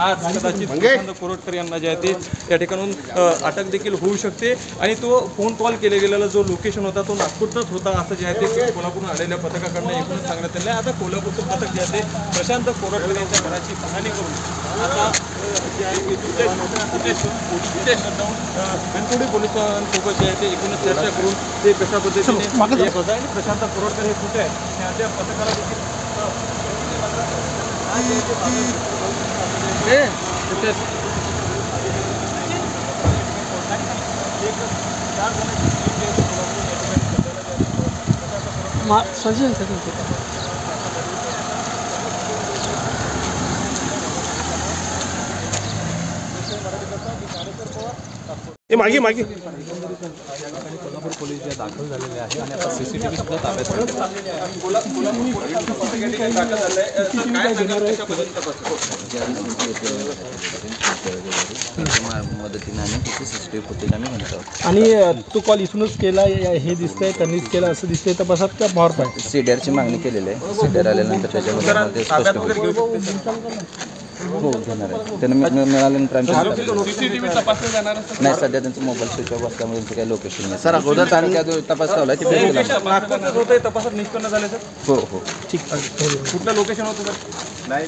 आज कदाचित प्रशांत कोरटकर यांना जे आहे ते या ठिकाणून अटक देखील होऊ शकते आणि तो फोन कॉल केला गेलेला जो लोकेशन होता तो नागपूरचाच होता असं जे आहे ते कोल्हापूरहून आलेल्या पथकाकडनं एकूणच सांगण्यात आलं आहे। आता कोल्हापूरचं पथक जे आहे ते प्रशांत कोरटकर यांच्या घराची पाहणी करून आता जे आहे घनसोली पोलिसांसोबत जे आहे ते एकूणच चर्चा करून ते कशा पद्धतीने एक होता आणि प्रशांत कोरटकर हे कुठे आहे त्या पथकाला देखील मागे मागे कोल्हापूर पोलीस जे दाखल झालेले आहे आणि आता सीसीटीव्ही सुद्धा ताब्यात मदतीने आम्ही तिथे सीसीटीव्ही फुटेज आम्ही म्हणतो। आणि तो कॉल इथूनच केला हे दिसतंय, त्यांनीच केला असं दिसतंय तपासात का बाहेर पाहिजे? सीडीआरची मागणी केलेली आहे, सीडीआर आल्यानंतर त्याच्यामध्ये स्पष्ट हो घेणार आहे। त्यांना मिळाल्यानंतर नाही सध्या त्यांचं मोबाईल स्विच ऑफ असल्यामुळे त्यांचं काही लोकेशन नाही सर। अगोदर तपास ठेवला ते तपासात निष्पन्न झाले सर। हो हो ठीक आहे। कुठलं लोकेशन होतं सर? नाही